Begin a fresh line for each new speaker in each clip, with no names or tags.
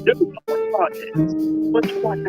Difficult projects. What you want?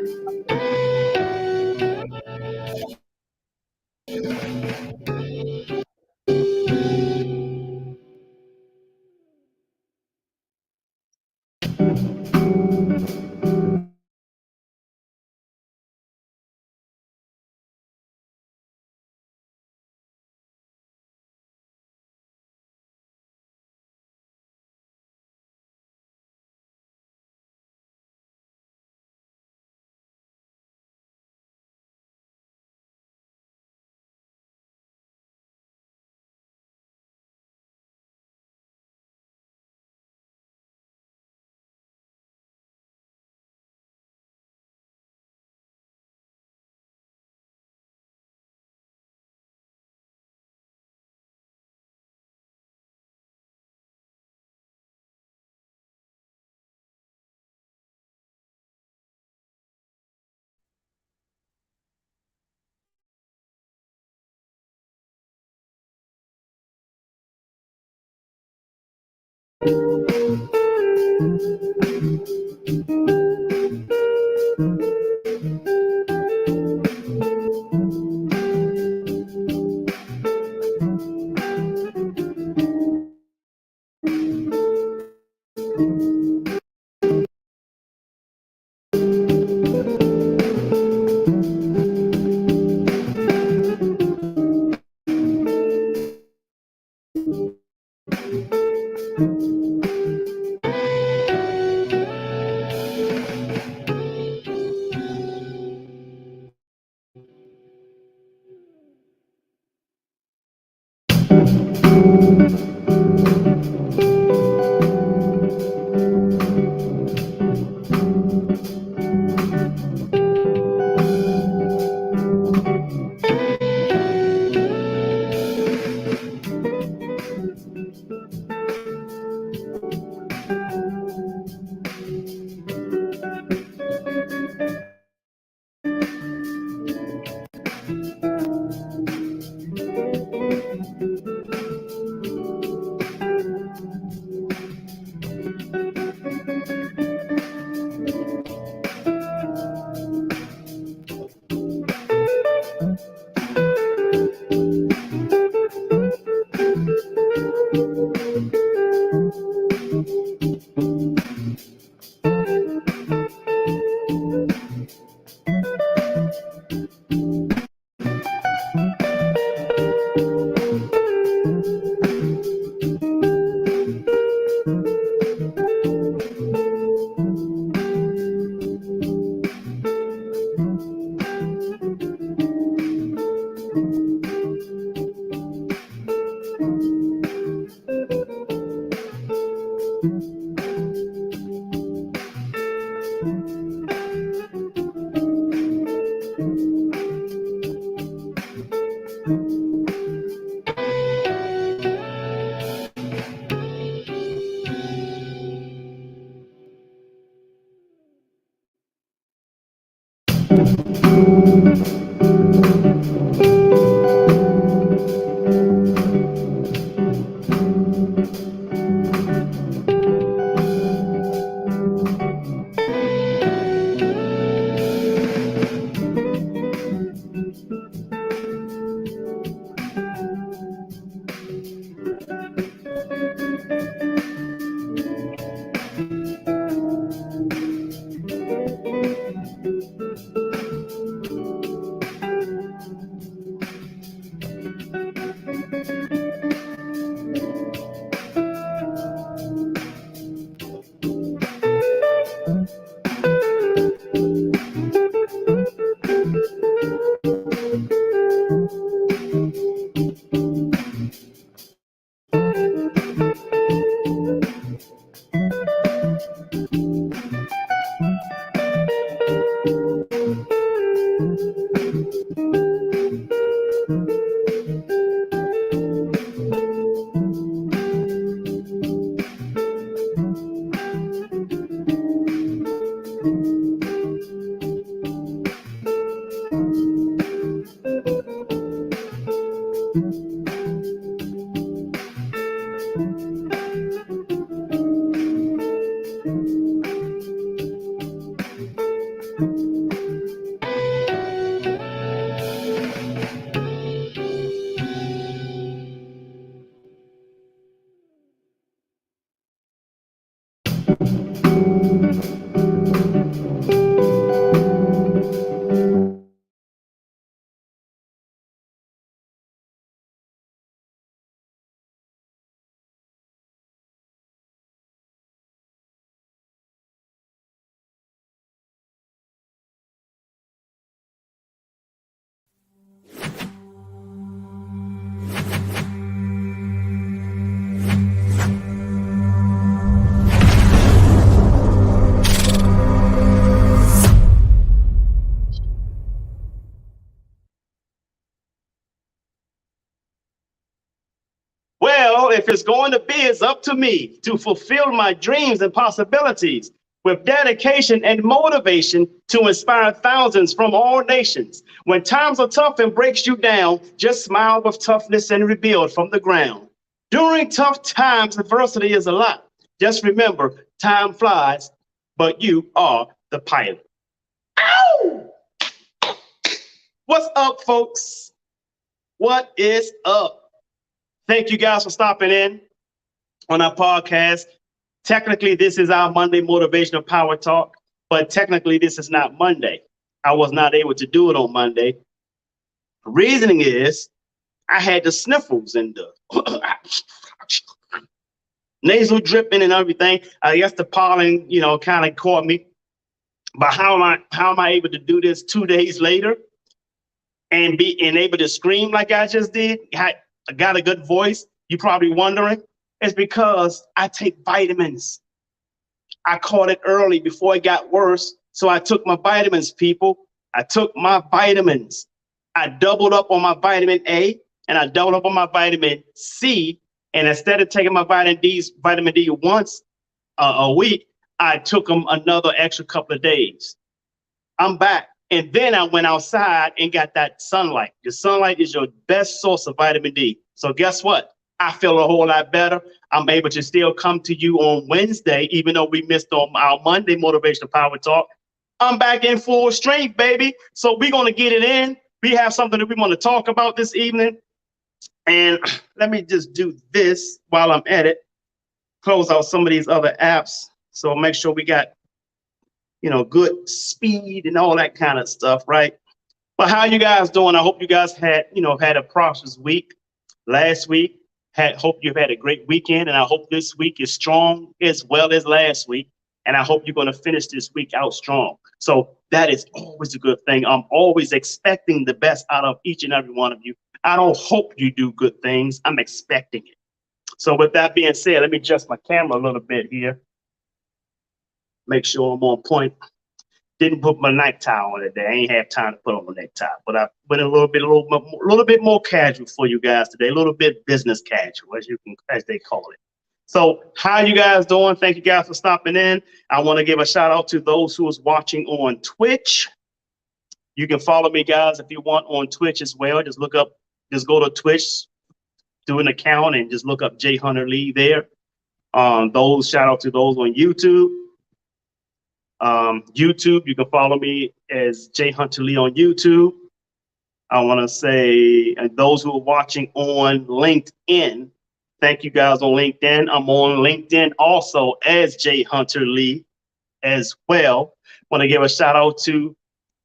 Well, if it's going to be, it's up to me to fulfill my dreams and possibilities with dedication and motivation to inspire thousands from all nations. When times are tough and breaks you down, just smile with toughness and rebuild from the ground. During tough times, adversity is a lot. Just remember, time flies, but you are the pilot. Ow! What's up, folks? What is up? Thank you guys for stopping in on our podcast. Technically, this is our Monday Motivational Power Talk, but technically, this is not Monday. I was not able to do it on Monday. The reasoning is I had the sniffles and the nasal dripping and everything. I guess the pollen, kind of caught me. But how am I able to do this 2 days later and able to scream like I just did? I got a good voice. You're probably wondering. It's because I take vitamins. I caught it early before it got worse. So I took my vitamins, people. I took my vitamins. I doubled up on my vitamin A and I doubled up on my vitamin C. And instead of taking my vitamin D once a week, I took them another extra couple of days. I'm back. And then I went outside and got that sunlight. The sunlight is your best source of vitamin D. So guess what? I feel a whole lot better. I'm able to still come to you on Wednesday, even though we missed on our Monday Motivational Power Talk. I'm back in full strength, baby. So we're going to get it in. We have something that we want to talk about this evening. And let me just do this while I'm at it. Close out some of these other apps. So make sure we got, good speed and all that kind of stuff, right? But how you guys doing? I hope you guys had a prosperous week last week. Hope you've had a great weekend, and I hope this week is strong as well as last week. And I hope you're going to finish this week out strong. So that is always a good thing. I'm always expecting the best out of each and every one of you. I don't hope you do good things. I'm expecting it. So with that being said, let me adjust my camera a little bit here. Make sure I'm on point. Didn't put my necktie on today. I ain't have time to put on my necktie, but I went a little bit more casual for you guys today. A little bit business casual, as they call it. So how you guys doing? Thank you guys for stopping in. I want to give a shout out to those who is watching on Twitch. You can follow me, guys, if you want on Twitch as well. Just go to Twitch, do an account, and just look up J Hunter Lee there. Shout out to those on YouTube. YouTube, you can follow me as J Hunter Lee on YouTube. I want to say, and those who are watching on LinkedIn, thank you guys on LinkedIn. I'm on LinkedIn also as J Hunter Lee as well. Want to give a shout out to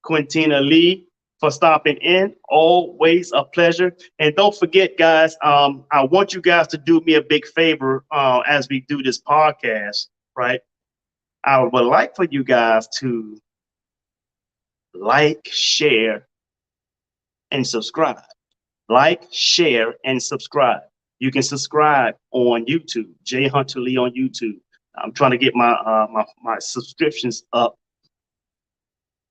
Quintina Lee for stopping in. Always a pleasure. And don't forget, guys, I want you guys to do me a big favor as we do this podcast, right? I would like for you guys to like, share, and subscribe. Like, share, and subscribe. You can subscribe on YouTube, J Hunter Lee on YouTube. I'm trying to get my subscriptions up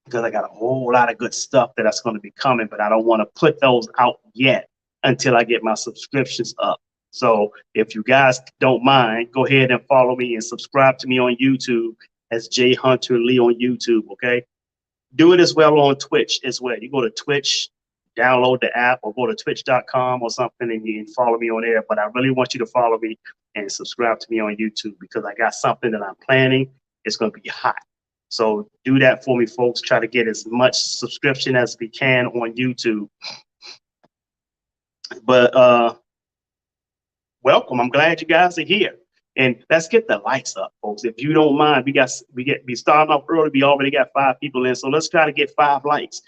because I got a whole lot of good stuff that's going to be coming, but I don't want to put those out yet until I get my subscriptions up. So if you guys don't mind, go ahead and follow me and subscribe to me on YouTube as J Hunter Lee on YouTube, okay? Do it as well on Twitch as well. You go to Twitch, download the app, or go to twitch.com or something, and you can follow me on there. But I really want you to follow me and subscribe to me on YouTube because I got something that I'm planning. It's going to be hot. So do that for me, folks. Try to get as much subscription as we can on YouTube. But welcome. I'm glad you guys are here. And let's get the likes up, folks. If you don't mind, we starting off early. We already got 5 people in, so let's try to get 5 likes.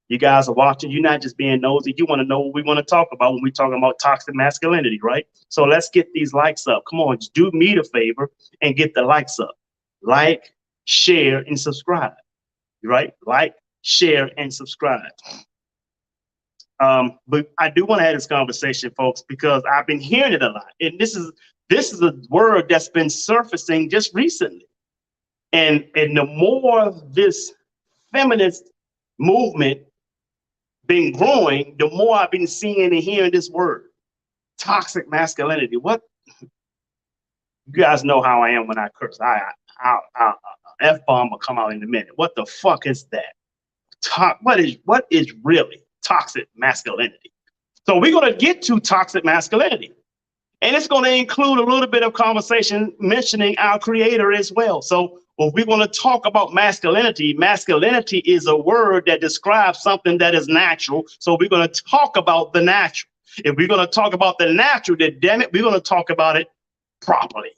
You guys are watching. You're not just being nosy. You want to know what we want to talk about when we're talking about toxic masculinity, right? So let's get these likes up. Come on, do me the favor and get the likes up. Like, share, and subscribe. Right? Like, share, and subscribe. But I do want to have this conversation, folks, because I've been hearing it a lot, and this is a word that's been surfacing just recently. And the more this feminist movement been growing, the more I've been seeing and hearing this word, toxic masculinity. What? You guys know how I am when I curse. F-bomb will come out in a minute. What the fuck is that? What is really toxic masculinity? So we're going to get to toxic masculinity. And it's going to include a little bit of conversation mentioning our creator as well. So if we're going to talk about masculinity, masculinity is a word that describes something that is natural. So we're going to talk about the natural. If we're going to talk about the natural, then damn it, we're going to talk about it properly.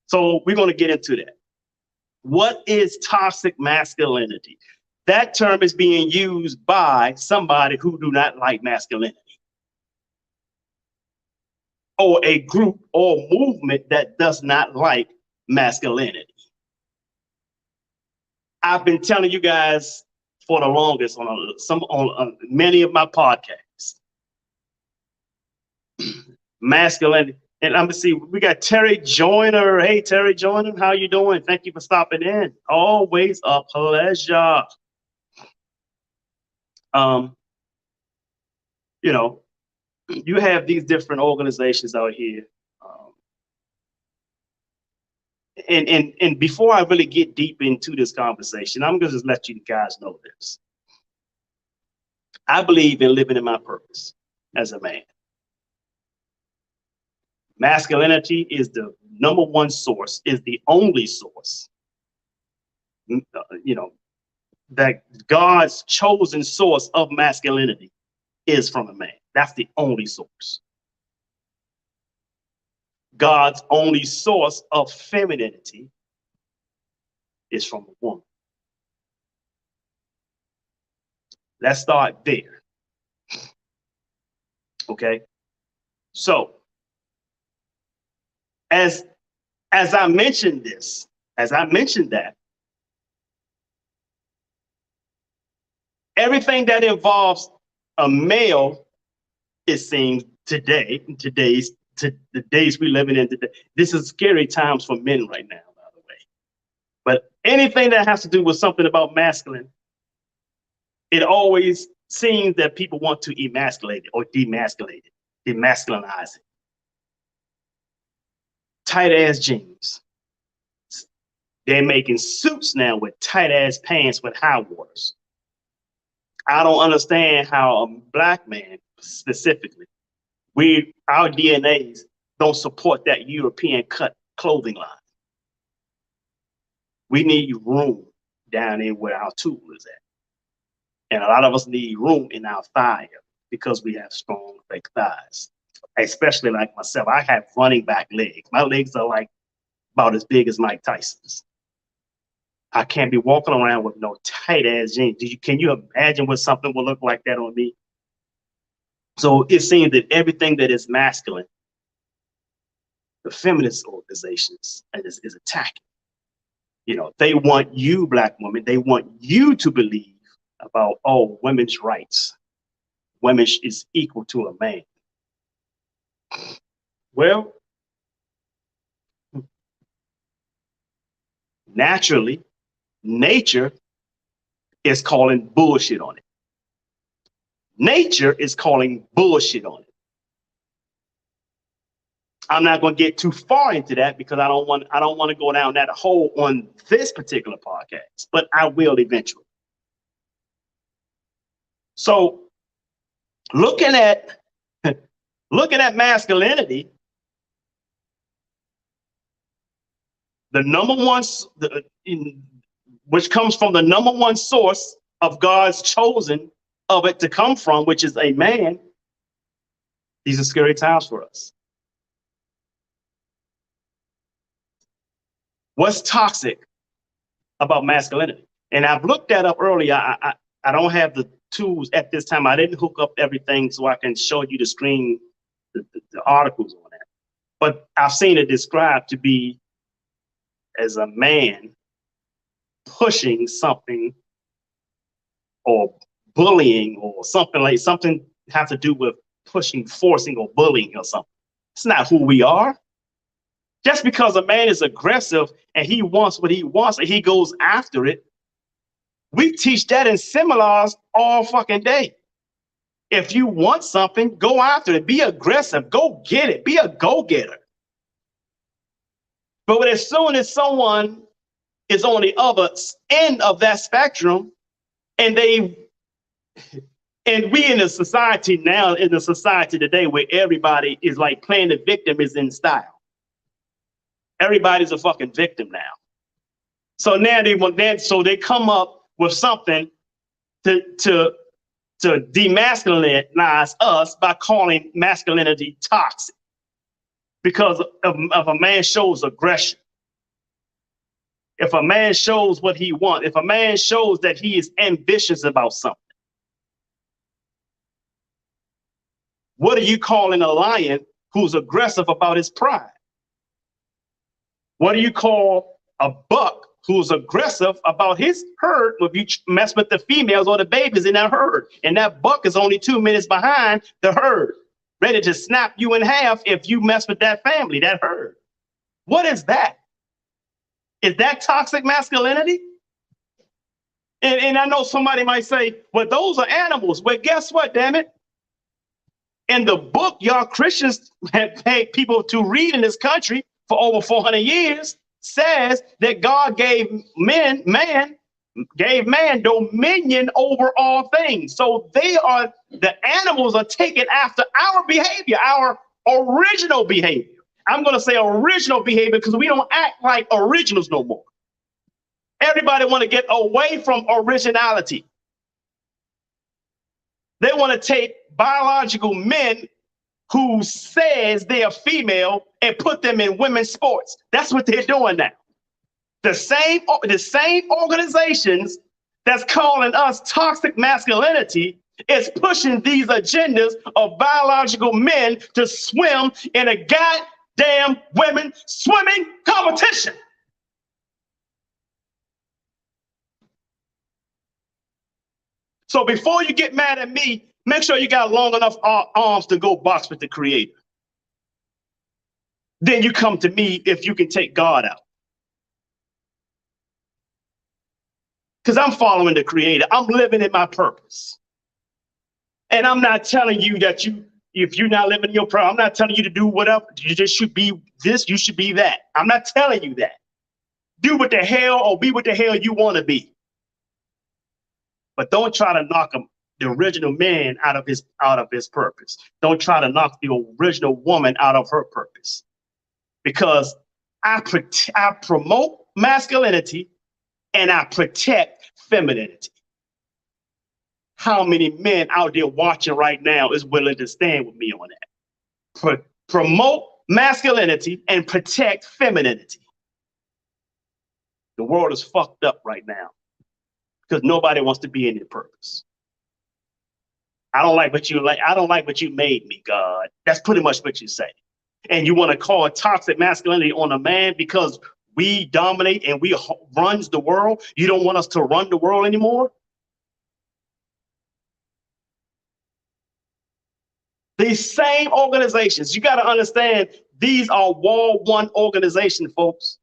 So we're going to get into that. What is toxic masculinity? That term is being used by somebody who do not like masculinity, or a group or movement that does not like masculinity. I've been telling you guys for the longest on many of my podcasts, masculinity. And I'm gonna see, we got Terry Joyner. Hey, Terry Joyner, how you doing? Thank you for stopping in. Always a pleasure. You know, you have these different organizations out here. And before I really get deep into this conversation, I'm gonna just let you guys know this. I believe in living in my purpose as a man. Masculinity is the number one source, is the only source, that God's chosen source of masculinity is from a man. That's the only source. God's only source of femininity is from a woman. Let's start there. Okay. So as I mentioned that, everything that involves a male, it seems today, the days we living in today, this is scary times for men right now, by the way. But anything that has to do with something about masculine, it always seems that people want to emasculate it or demasculate it, demasculinize it. Tight ass jeans. They're making suits now with tight ass pants with high waters. I don't understand how a black man specifically, our DNAs don't support that European cut clothing line. We need room down in where our tool is at. And a lot of us need room in our thigh because we have strong, thick thighs. Especially like myself, I have running back legs. My legs are like about as big as Mike Tyson's. I can't be walking around with no tight ass jeans. Can you imagine what something will look like that on me? So it seems that everything that is masculine, the feminist organizations is attacking. They want you, black women, they want you to believe about, women's rights. Women is equal to a man. Well, naturally, nature is calling bullshit on it. Nature is calling bullshit on it. I'm not going to get too far into that because I don't want to go down that hole on this particular podcast, but I will eventually. So looking at masculinity, The number one, which comes from the number one source of God's chosen of it to come from, which is a man. These are scary times for us. What's toxic about masculinity? And I've looked that up earlier. I don't have the tools at this time. I didn't hook up everything so I can show you the screen, the articles on that. But I've seen it described to be as a man pushing something or bullying or something have to do with pushing, forcing, or bullying or something. It's not who we are. Just because a man is aggressive and he wants what he wants and he goes after it, we teach that in seminars all fucking day. If you want something, go after it. Be aggressive. Go get it. Be a go-getter. But as soon as someone is on the other end of that spectrum, and we in a society now, in the society today where everybody is like playing the victim is in style. Everybody's a fucking victim now. So now they come up with something to demasculinize us by calling masculinity toxic because of a man shows aggression. If a man shows what he wants, if a man shows that he is ambitious about something, what are you calling a lion who's aggressive about his pride? What do you call a buck who's aggressive about his herd if you mess with the females or the babies in that herd? And that buck is only 2 minutes behind the herd, ready to snap you in half if you mess with that family, that herd. What is that? Is that toxic masculinity? And I know somebody might say, well, those are animals. Well, guess what, damn it? In the book y'all Christians have paid people to read in this country for over 400 years says that God gave man dominion over all things. So the animals are taken after our behavior, our original behavior. I'm going to say original behavior because we don't act like originals no more. Everybody want to get away from originality. They want to take biological men who says they are female and put them in women's sports. That's what they're doing now. The same organizations that's calling us toxic masculinity is pushing these agendas of biological men to swim in a goddamn women swimming competition. So before you get mad at me, make sure you got long enough arms to go box with the Creator. Then you come to me if you can take God out. Because I'm following the Creator. I'm living in my purpose. And I'm not telling you that if you're not living your purpose, I'm not telling you to do whatever. You just should be this, you should be that. I'm not telling you that. Do what the hell or be what the hell you want to be. But don't try to knock the original man out of his purpose. Don't try to knock the original woman out of her purpose. Because I promote masculinity and I protect femininity. How many men out there watching right now is willing to stand with me on that? Promote masculinity and protect femininity. The world is fucked up right now because nobody wants to be in their purpose. I don't like what you made me, God. That's pretty much what you say. And you want to call it toxic masculinity on a man because we dominate and we runs the world. You don't want us to run the world anymore. These same organizations, you got to understand, these are Wall One organizations, folks.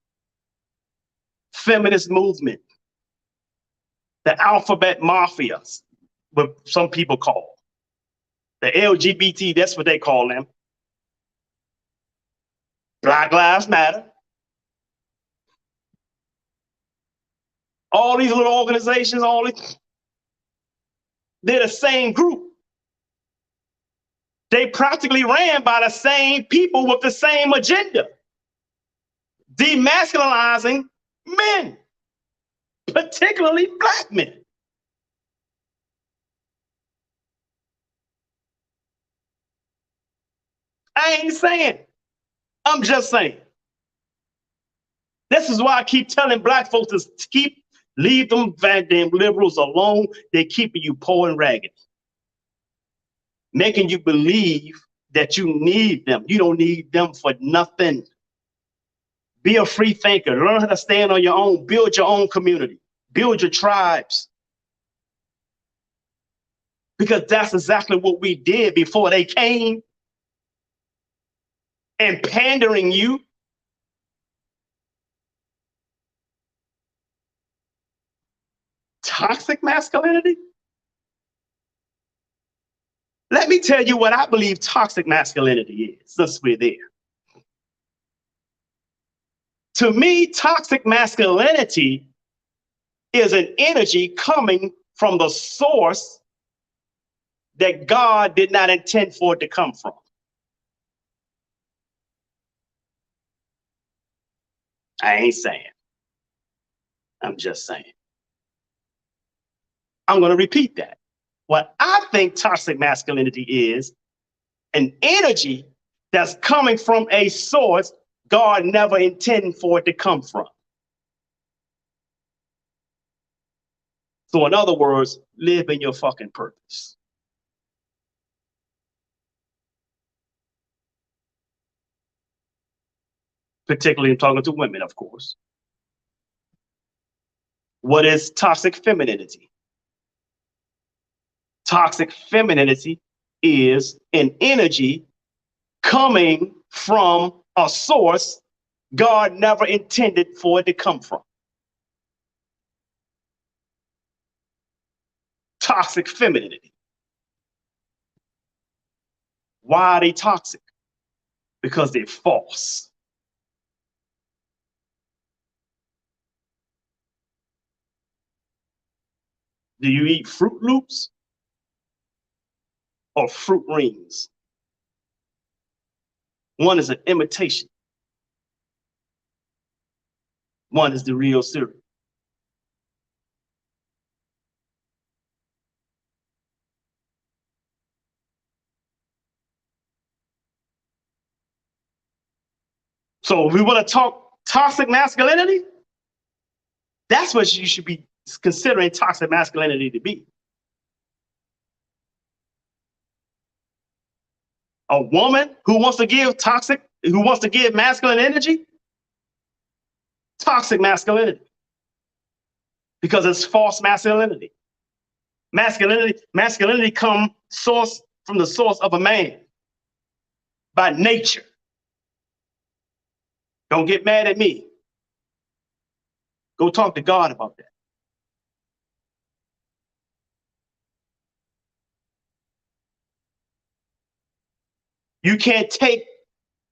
Feminist movement, the alphabet mafia, what some people call the LGBT. That's what they call them. Black Lives Matter. All these little organizations, they're the same group. They practically ran by the same people with the same agenda. demasculinizing men, particularly black men. I ain't saying, I'm just saying. This is why I keep telling black folks to leave them damn liberals alone. They're keeping you poor and ragged, making you believe that you need them. You don't need them for nothing. Be a free thinker. Learn how to stand on your own. Build your own community. Build your tribes. Because that's exactly what we did before they came and pandering you. Toxic masculinity? Let me tell you what I believe toxic masculinity is, since we're there. To me, toxic masculinity is an energy coming from the source that God did not intend for it to come from. I ain't saying. I'm just saying. I'm going to repeat that. What I think toxic masculinity is an energy that's coming from a source God never intended for it to come from. So in other words, live in your fucking purpose. Particularly in talking to women, of course. What is toxic femininity? Toxic femininity is an energy coming from a source God never intended for it to come from. Toxic femininity. Why are they toxic? Because they're false. Do you eat Fruit Loops or Fruit Rings? One is an imitation. One is the real cereal. So if we want to talk toxic masculinity, that's what you should be considering toxic masculinity to be. A woman who wants to give masculine energy, toxic masculinity. Because it's false masculinity. Masculinity comes from the source of a man by nature. Don't get mad at me. Go talk to God about that. You can't take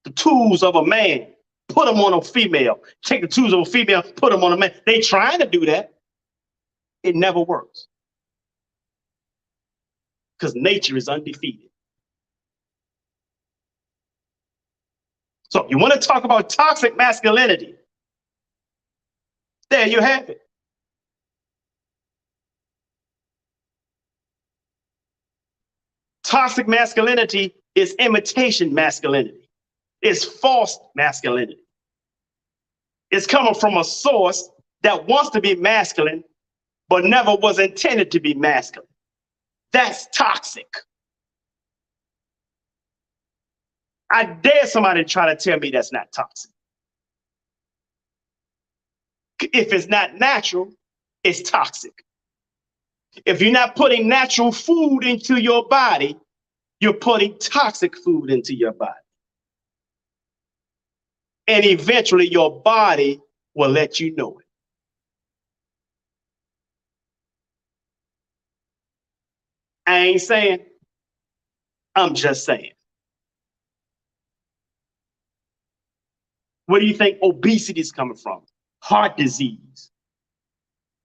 the tools of a man, put them on a female. Take the tools of a female, put them on a man. They trying to do that. It never works. Because nature is undefeated. So if you want to talk about toxic masculinity, there you have it. Toxic masculinity is imitation masculinity. It's false masculinity. It's coming from a source that wants to be masculine, but never was intended to be masculine. That's toxic. I dare somebody to try to tell me that's not toxic. If it's not natural, it's toxic. If you're not putting natural food into your body, you're putting toxic food into your body. And eventually your body will let you know it. I ain't saying, I'm just saying. Where do you think obesity is coming from? Heart disease,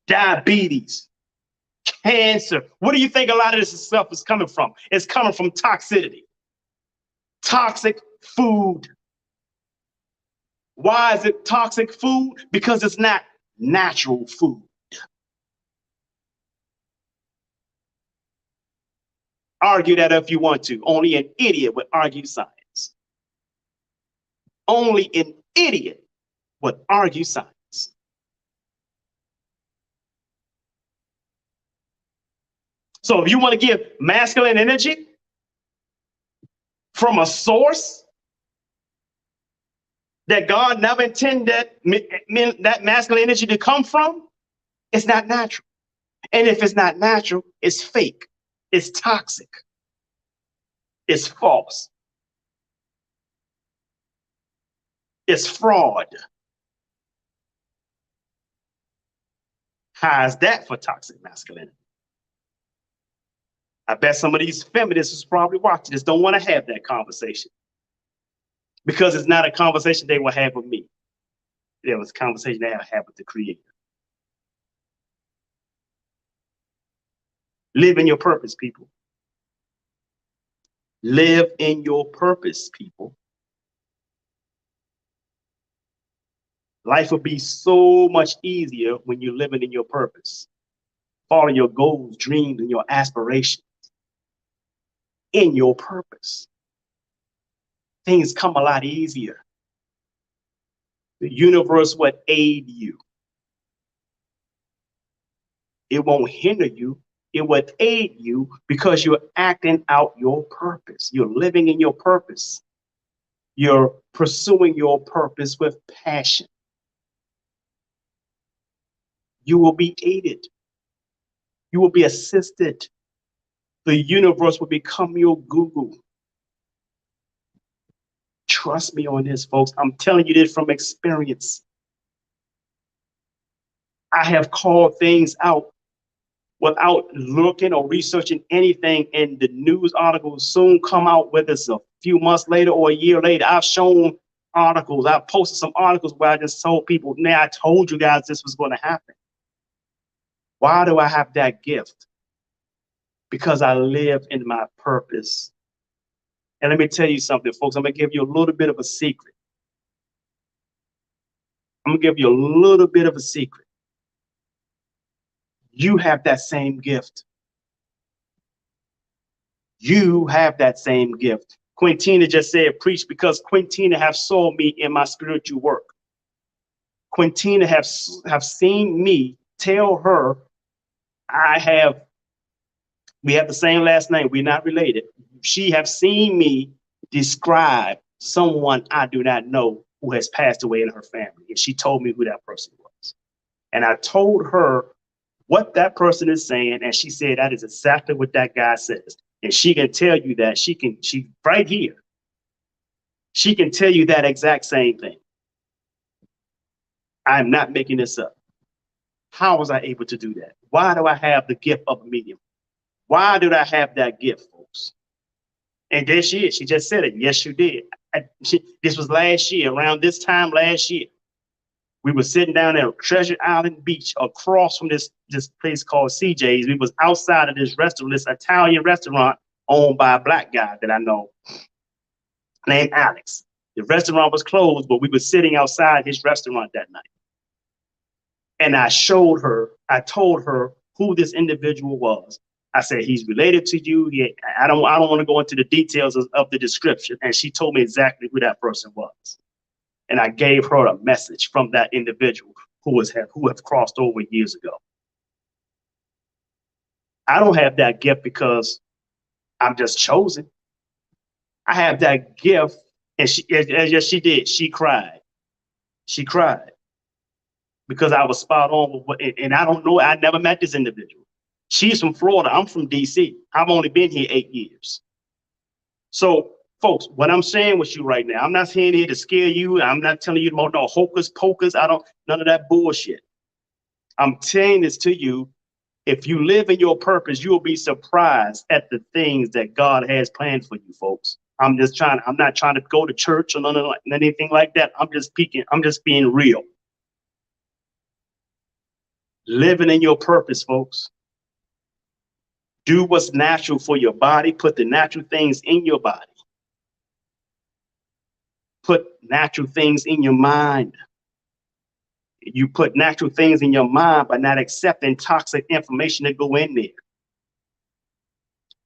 diabetes, cancer. What do you think a lot of this stuff is coming from? It's coming from toxicity, toxic food. Why is it toxic food? Because it's not natural food. Argue that if you want to. Only an idiot would argue science. Only an idiot would argue science. So if you want to give masculine energy from a source that God never intended that masculine energy to come from, it's not natural. And if it's not natural, it's fake, it's toxic, it's false, it's fraud. How's that for toxic masculinity? I bet some of these feminists who's probably watching this don't want to have that conversation because it's not a conversation they will have with me. It was a conversation they have with the Creator. Live in your purpose, people. Live in your purpose, people. Life will be so much easier when you're living in your purpose, following your goals, dreams, and your aspirations in your purpose. Things come a lot easier. The universe would aid you. It won't hinder you. It would aid you because you're acting out your purpose. You're living in your purpose. You're pursuing your purpose with passion. You will be aided. You will be assisted. The universe will become your guru. Trust me on this, folks. I'm telling you this from experience. I have called things out without looking or researching anything, and the news articles soon come out, whether it's a few months later or a year later. I've shown articles. I've posted some articles where I just told people, now I told you guys this was going to happen. Why do I have that gift? Because I live in my purpose. And let me tell you something, folks. I'm going to give you a little bit of a secret. I'm going to give you a little bit of a secret. You have that same gift. You have that same gift. Quintina just said, preach, because Quintina have saw me in my spiritual work. Quintina have seen me tell her we have the same last name. We're not related. She have seen me describe someone I do not know who has passed away in her family. And she told me who that person was. And I told her what that person is saying. And she said, that is exactly what that guy says. And she can tell you that she right here. She can tell you that exact same thing. I'm not making this up. How was I able to do that? Why do I have the gift of a medium? Why did I have that gift, folks? And there she is. She just said it. Yes, you did. This was last year, around this time last year. We were sitting down at Treasure Island Beach across from this place called CJ's. We was outside of this restaurant, this Italian restaurant owned by a black guy that I know named Alex. The restaurant was closed, but we were sitting outside his restaurant that night. And I told her who this individual was. I said, he's related to you. I don't want to go into the details of the description. And she told me exactly who that person was. And I gave her a message from that individual who have crossed over years ago. I don't have that gift because I'm just chosen. I have that gift, and yes, she did. She cried. She cried because I was spot on. And I don't know. I never met this individual. She's from Florida. I'm from DC. I've only been here 8 years. So, folks, what I'm saying with you right now, I'm not saying here to scare you. I'm not telling you about no hocus pocus. None of that bullshit. I'm saying this to you. If you live in your purpose, you'll be surprised at the things that God has planned for you, folks. I'm not trying to go to church or anything like that. I'm just speaking. I'm just being real. Living in your purpose, folks. Do what's natural for your body. Put the natural things in your body. put natural things in your mind. You put natural things in your mind by not accepting toxic information that go in there,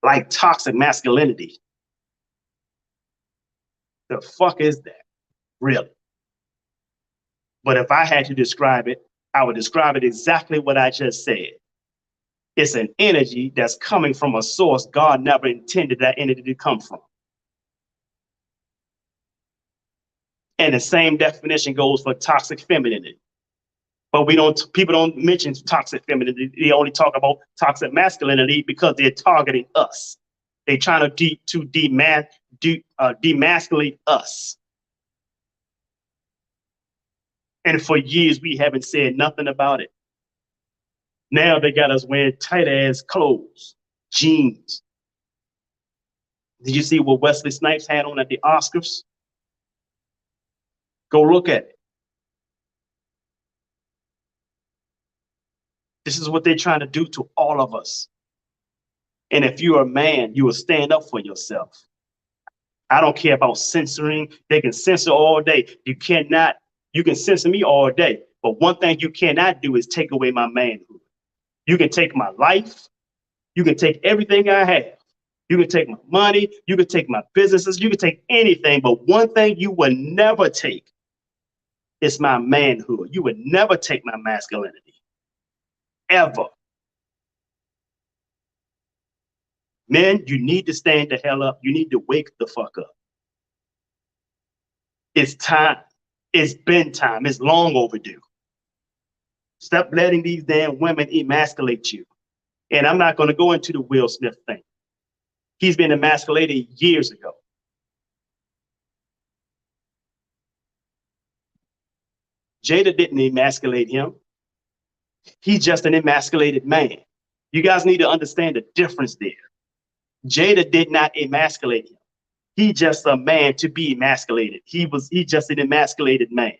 like toxic masculinity. The fuck is that, really? But if I had to describe it, I would describe it exactly what I just said. It's an energy that's coming from a source God never intended that energy to come from. And the same definition goes for toxic femininity. But people don't mention toxic femininity. They only talk about toxic masculinity because they're targeting us. They're trying to demasculate us. And for years, we haven't said nothing about it. Now they got us wearing tight ass clothes, jeans. Did you see what Wesley Snipes had on at the Oscars? Go look at it. This is what they're trying to do to all of us. And if you're a man, you will stand up for yourself. I don't care about censoring. They can censor all day. You can censor me all day. But one thing you cannot do is take away my manhood. You can take my life. You can take everything I have. You can take my money. You can take my businesses. You can take anything. But one thing you will never take is my manhood. You would never take my masculinity. Ever. Men, you need to stand the hell up. You need to wake the fuck up. It's time. It's been time. It's long overdue. Stop letting these damn women emasculate you. And I'm not going to go into the Will Smith thing. He's been emasculated years ago. Jada didn't emasculate him. He's just an emasculated man. You guys need to understand the difference there. Jada did not emasculate him. He's just a man to be emasculated. He's just an emasculated man.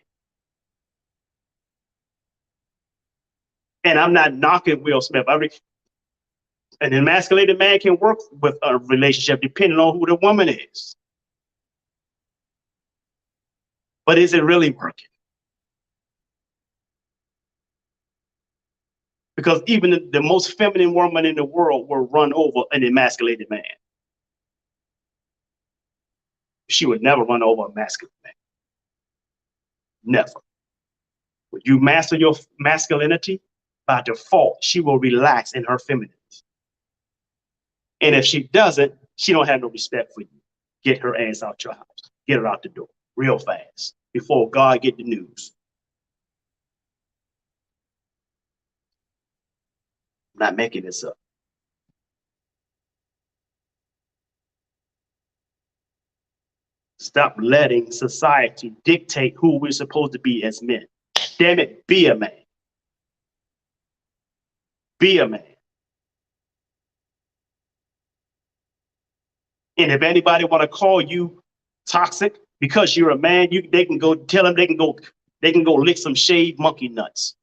And I'm not knocking Will Smith. An emasculated man can work with a relationship depending on who the woman is. But is it really working? Because even the most feminine woman in the world will run over an emasculated man. She would never run over a masculine man. Never. When you master your masculinity, by default, she will relax in her femininity. And if she doesn't, she don't have no respect for you. Get her ass out your house. Get her out the door real fast before God get the news. I'm not making this up. Stop letting society dictate who we're supposed to be as men. Damn it, be a man. Be a man. And if anybody want to call you toxic because you're a man, they can go tell them they can go lick some shaved monkey nuts.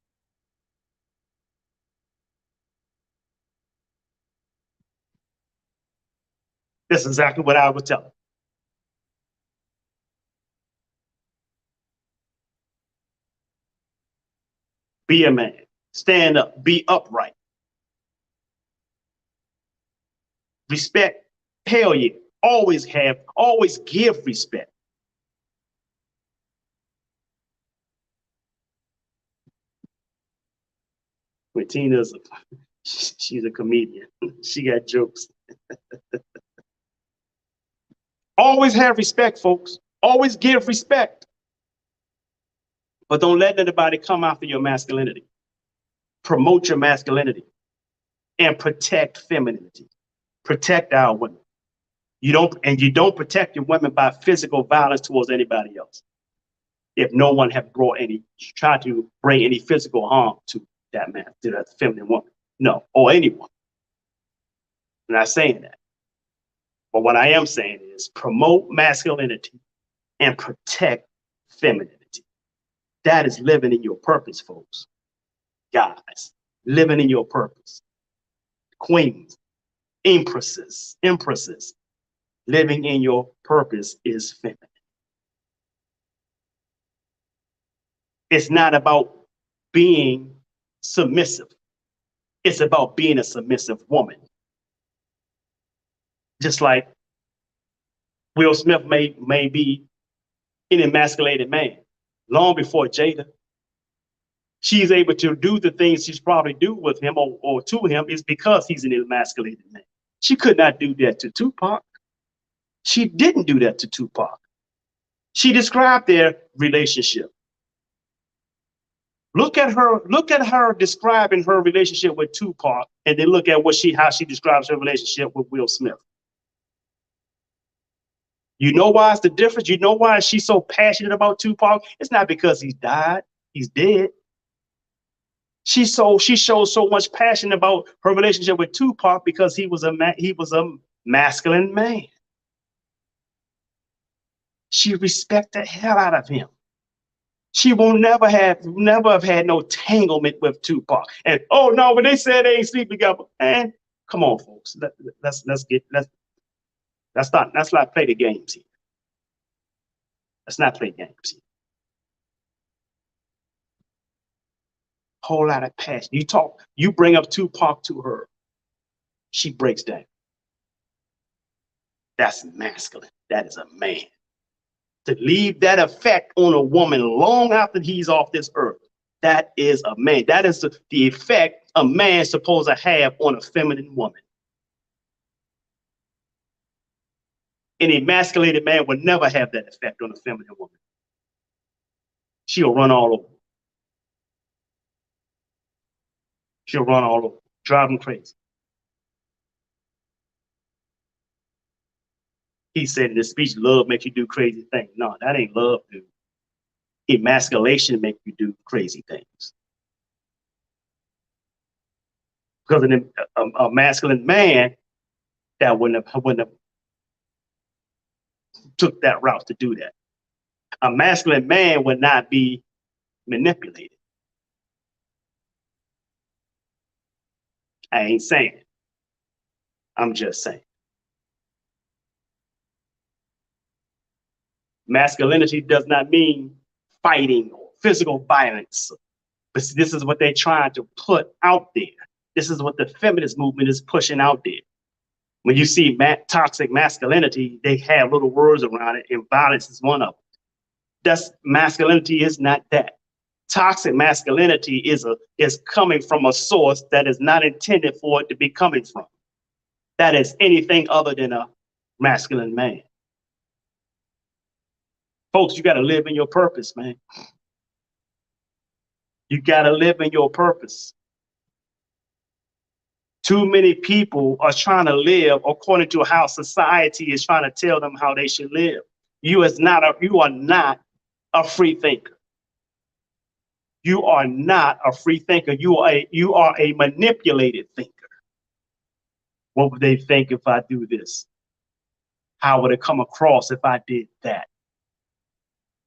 That's exactly what I would tell them. Be a man. Stand up. Be upright. Respect. Hell yeah. Always give respect. When she's a comedian. She got jokes. Always have respect, folks. Always give respect. But don't let anybody come after your masculinity. Promote your masculinity and protect femininity. Protect our women. You don't protect your women by physical violence towards anybody else. If no one have tried to bring any physical harm to that man, to that feminine woman. No, or anyone. I'm not saying that. But what I am saying is promote masculinity and protect femininity. That is living in your purpose, folks. Guys, living in your purpose. Queens, empresses, living in your purpose is feminine. It's not about being submissive. It's about being a submissive woman. Just like Will Smith may be an emasculated man long before Jada. She's able to do the things she's probably do with him or to him is because he's an emasculated man. She could not do that to Tupac. She didn't do that to Tupac. She described their relationship. Look at her describing her relationship with Tupac, and then look at how she describes her relationship with Will Smith. You know why it's the difference? You know why she's so passionate about Tupac? It's not because he's died, he's dead. She shows so much passion about her relationship with Tupac because he was a masculine man. She respects the hell out of him. She will never have had no tanglement with Tupac. And oh no, when they said they ain't sleep together, man, come on, folks. Let's not play the games here. Let's not play games here. Whole lot of passion. You bring up Tupac to her, she breaks down. That's masculine. That is a man. To leave that effect on a woman long after he's off this earth, that is a man. That is the effect a man's supposed to have on a feminine woman. An emasculated man would never have that effect on a feminine woman. She'll run all over. She'll run all over, drive them crazy. He said in his speech, love makes you do crazy things. No, that ain't love, dude. Emasculation makes you do crazy things. Because a masculine man that wouldn't have took that route to do that. A masculine man would not be manipulated. I ain't saying it. I'm just saying. Masculinity does not mean fighting or physical violence. But this is what they're trying to put out there. This is what the feminist movement is pushing out there. When you see toxic masculinity, they have little words around it, and violence is one of them. Masculinity is not that. Toxic masculinity is coming from a source that is not intended for it to be coming from. That is anything other than a masculine man. Folks, you got to live in your purpose, man. You got to live in your purpose. Too many people are trying to live according to how society is trying to tell them how they should live. You are not a free thinker. You are not a free thinker. You are a manipulated thinker. What would they think if I do this? How would it come across if I did that?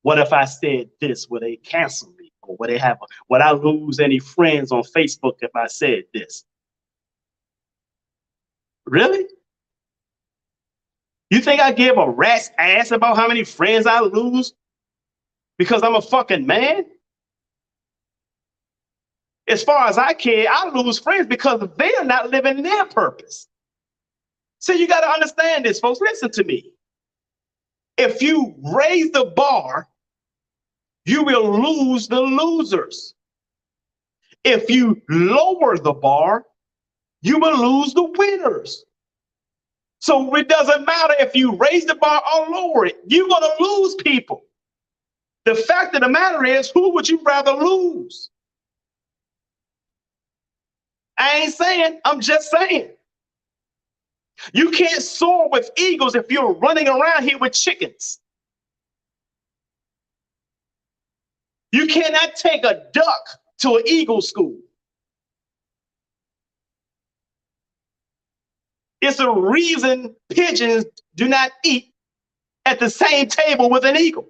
What if I said this? Will they cancel me? Or would I lose any friends on Facebook if I said this? Really? You think I give a rat's ass about how many friends I lose because I'm a fucking man? As far as I care, I lose friends because they are not living their purpose. So you got to understand this, folks. Listen to me. If you raise the bar, you will lose the losers. If you lower the bar, you will lose the winners. So it doesn't matter if you raise the bar or lower it, you're going to lose people. The fact of the matter is, who would you rather lose? I ain't saying, I'm just saying. You can't soar with eagles if you're running around here with chickens. You cannot take a duck to an eagle school. It's a reason pigeons do not eat at the same table with an eagle.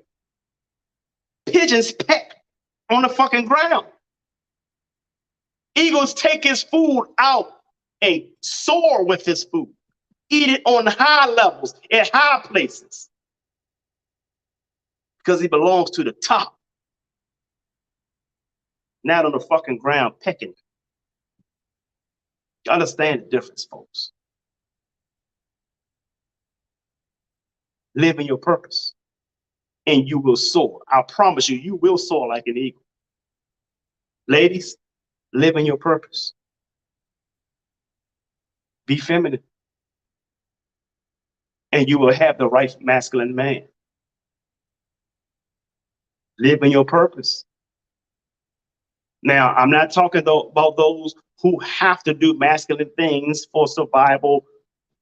Pigeons peck on the fucking ground. Eagles take his food out and soar with his food. Eat it on high levels, at high places. Because he belongs to the top. not on the fucking ground pecking. You understand the difference, folks. Live in your purpose and you will soar. I promise you, you will soar like an eagle. Ladies, live in your purpose. Be feminine. And you will have the right masculine man. Live in your purpose. Now, I'm not talking about those who have to do masculine things for survival,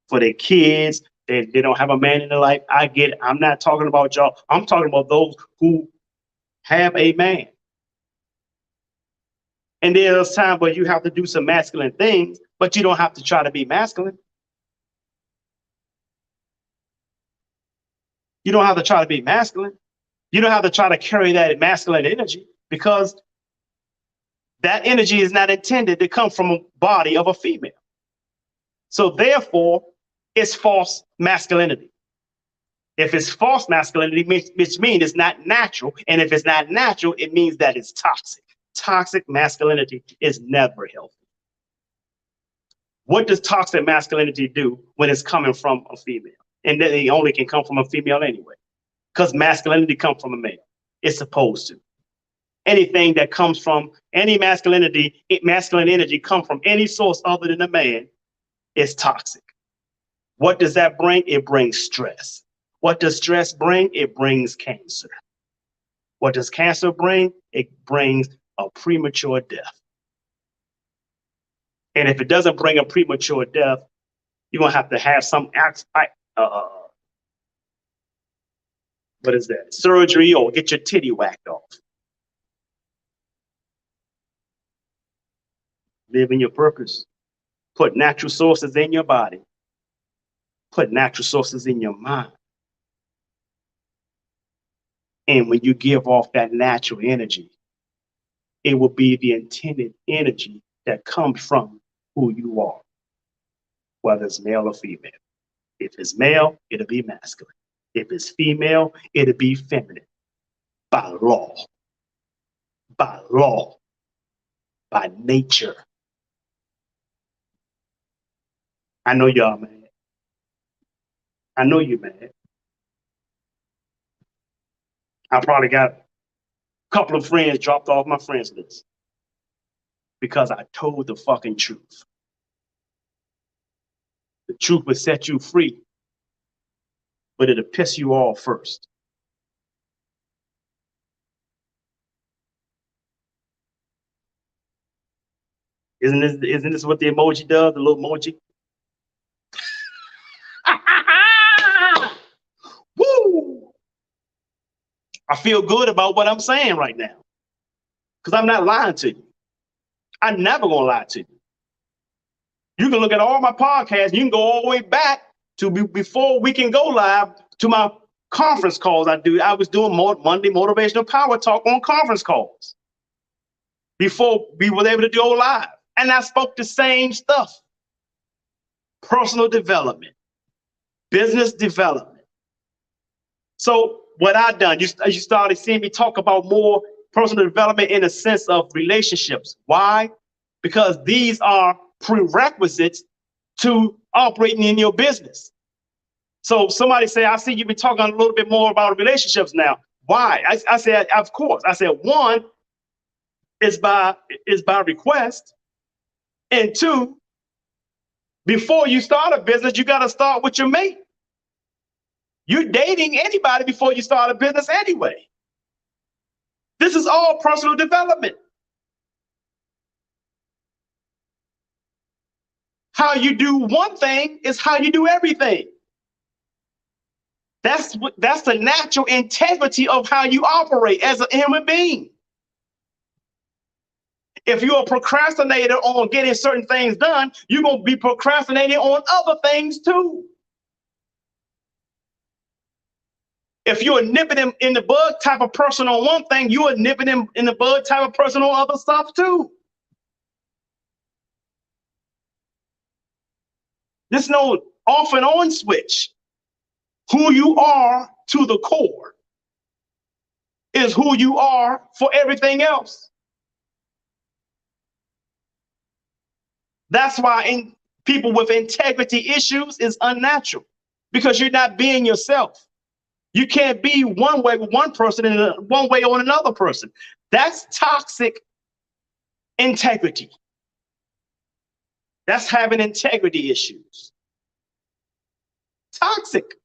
for their kids. They don't have a man in their life. I get it. I'm not talking about y'all. I'm talking about those who have a man. And there's time where you have to do some masculine things, but you don't have to try to be masculine. You don't have to try to be masculine. You don't have to try to carry that masculine energy, because that energy is not intended to come from a body of a female. So therefore, it's false masculinity. If it's false masculinity, which means it's not natural. And if it's not natural, it means that it's toxic. Toxic masculinity is never healthy. What does toxic masculinity do when it's coming from a female? And then it only can come from a female anyway, because masculinity comes from a male. It's supposed to. Anything that comes from any masculine energy come from any source other than a man is toxic. What does that bring? It brings stress. What does stress bring? It brings cancer. What does cancer bring? It brings a premature death. And if it doesn't bring a premature death, you're going to have some what is that? Surgery, or get your titty whacked off. Live in your purpose. Put natural sources in your body. Put natural sources in your mind. And when you give off that natural energy, it will be the intended energy that comes from who you are, whether it's male or female. If it's male, it'll be masculine. If it's female, it'll be feminine. By law. By law. By nature. I know y'all mad. I know you're mad. I probably got a couple of friends dropped off my friends list because I told the fucking truth. The truth will set you free, but it'll piss you off first. Isn't this what the emoji does, the little emoji? Woo! I feel good about what I'm saying right now, because I'm not lying to you. I'm never going to lie to you. You can look at all my podcasts. You can go all the way back to before we can go live to my conference calls I do. I was doing Monday Motivational Power Talk on conference calls before we were able to go live. And I spoke the same stuff. Personal development, business development. So what I done, you started seeing me talk about more personal development in a sense of relationships. Why? Because these are prerequisites to operating in your business. So somebody say, I see you've been talking a little bit more about relationships now. Why? I said, of course. I said, one is by request. And two, before you start a business, you got to start with your mate. You're dating anybody before you start a business anyway. This is all personal development. How you do one thing is how you do everything. That's the natural integrity of how you operate as a human being. If you're a procrastinator on getting certain things done, you're going to be procrastinating on other things too. If you're a nipping in the bud type of person on one thing, you're a nipping in the bud type of person on other stuff too. There's no off and on switch. Who you are to the core is who you are for everything else. That's why people with integrity issues is unnatural, because you're not being yourself. You can't be one way with one person and one way on another person. That's toxic integrity. That's having integrity issues. Toxic.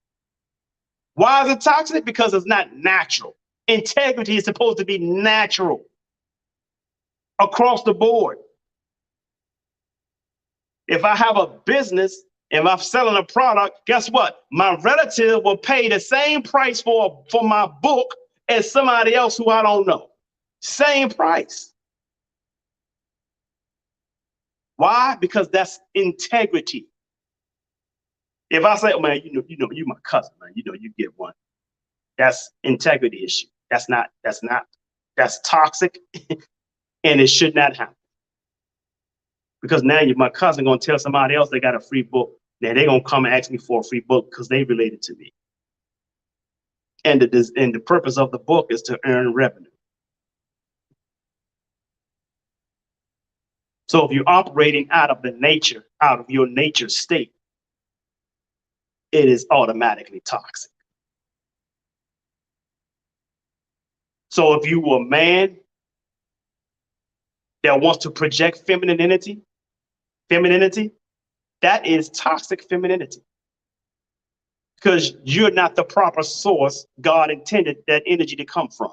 Why is it toxic? Because it's not natural. Integrity is supposed to be natural across the board. If I have a business, if I'm selling a product, guess what? My relative will pay the same price for my book as somebody else who I don't know. Same price. Why? Because that's integrity. If I say, oh, man, you my cousin, man, you get one. That's integrity issue. That's toxic, and it should not happen. Because now my cousin gonna tell somebody else they got a free book. Then they're gonna come and ask me for a free book because they related to me. And the purpose of the book is to earn revenue. So if you're operating out of your nature state, it is automatically toxic. So if you were a man that wants to project femininity, that is toxic femininity. Because you're not the proper source God intended that energy to come from.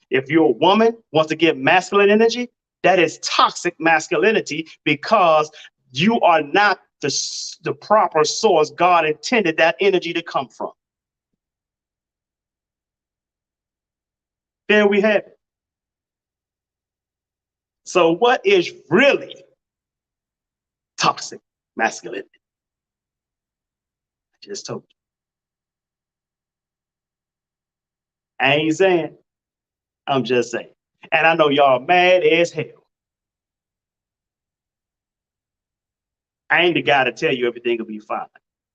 If you're a woman wants to give masculine energy, that is toxic masculinity, because you are not the proper source God intended that energy to come from. There we have it. So what is really toxic masculinity? I just told you. I ain't saying, I'm just saying. And I know y'all mad as hell. I ain't the guy to tell you everything will be fine,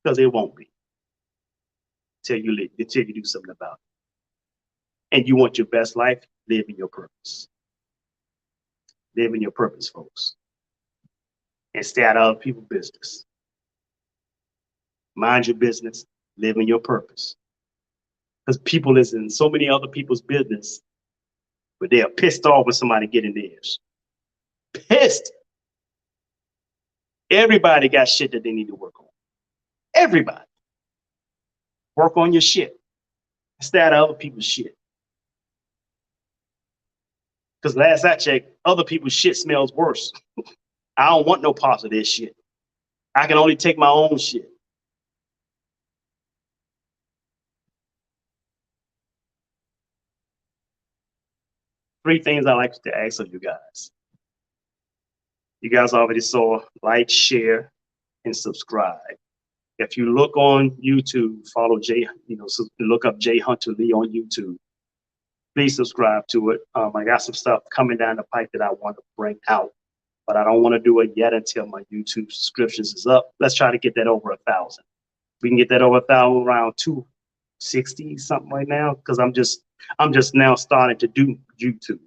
because it won't be until you do something about it. And you want your best life, live in your purpose. Live in your purpose, folks. And stay out of other people's business. Mind your business, live in your purpose. Because people is in so many other people's business, but they are pissed off when somebody get in theirs. Pissed. Everybody got shit that they need to work on. Everybody. Work on your shit. Stay out of other people's shit. Because last I checked, other people's shit smells worse. I don't want no parts of this shit. I can only take my own shit. Three things I like to ask of you guys. You guys already saw like, share, and subscribe. If you look on YouTube, follow Jay, look up Jay Hunter Lee on YouTube. Please subscribe to it. I got some stuff coming down the pipe that I want to bring out, but I don't want to do it yet until my YouTube subscriptions is up. Let's try to get that over 1,000. We can get that over 1,000 around 260 something right now, because I'm just now starting to do YouTube.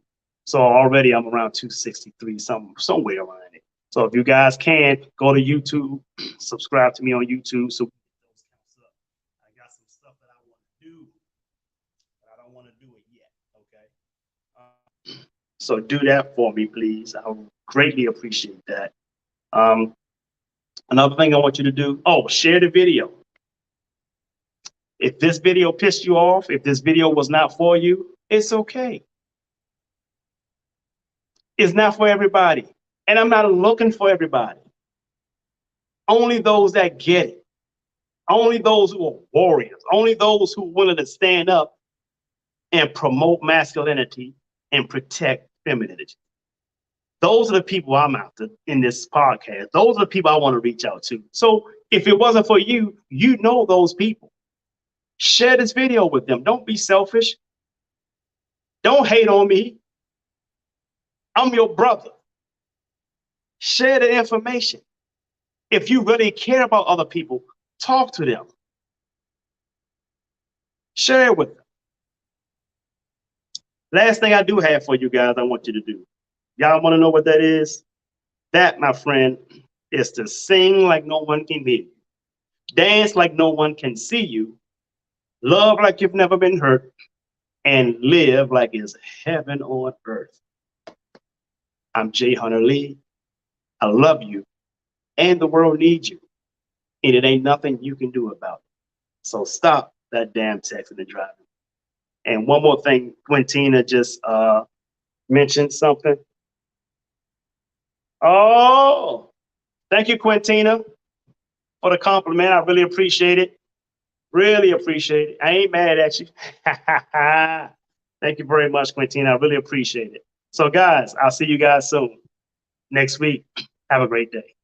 So already I'm around 263 somewhere around it. So if you guys can go to YouTube, subscribe to me on YouTube. So I got some stuff that I want to do, but I don't want to do it yet. Okay. So do that for me, please. I would greatly appreciate that. Another thing I want you to do, share the video. If this video pissed you off, if this video was not for you, it's okay. It's not for everybody. And I'm not looking for everybody. Only those that get it. Only those who are warriors. Only those who are willing to stand up and promote masculinity and protect femininity. Those are the people I'm after in this podcast. Those are the people I want to reach out to. So if it wasn't for you, you know those people. Share this video with them. Don't be selfish. Don't hate on me. I'm your brother. Share the information. If you really care about other people, talk to them. Share it with them. Last thing I do have for you guys, I want you to do. Y'all want to know what that is? That, my friend, is to sing like no one can hear you, dance like no one can see you, love like you've never been hurt, and live like it's heaven on earth. I'm Jay Hunter Lee. I love you, and the world needs you, and it ain't nothing you can do about it. So stop that damn texting and driving. And one more thing, Quintina just mentioned something. Oh, thank you, Quintina, for the compliment. I really appreciate it. Really appreciate it. I ain't mad at you. Thank you very much, Quintina. I really appreciate it. So, guys, I'll see you guys soon next week. Have a great day.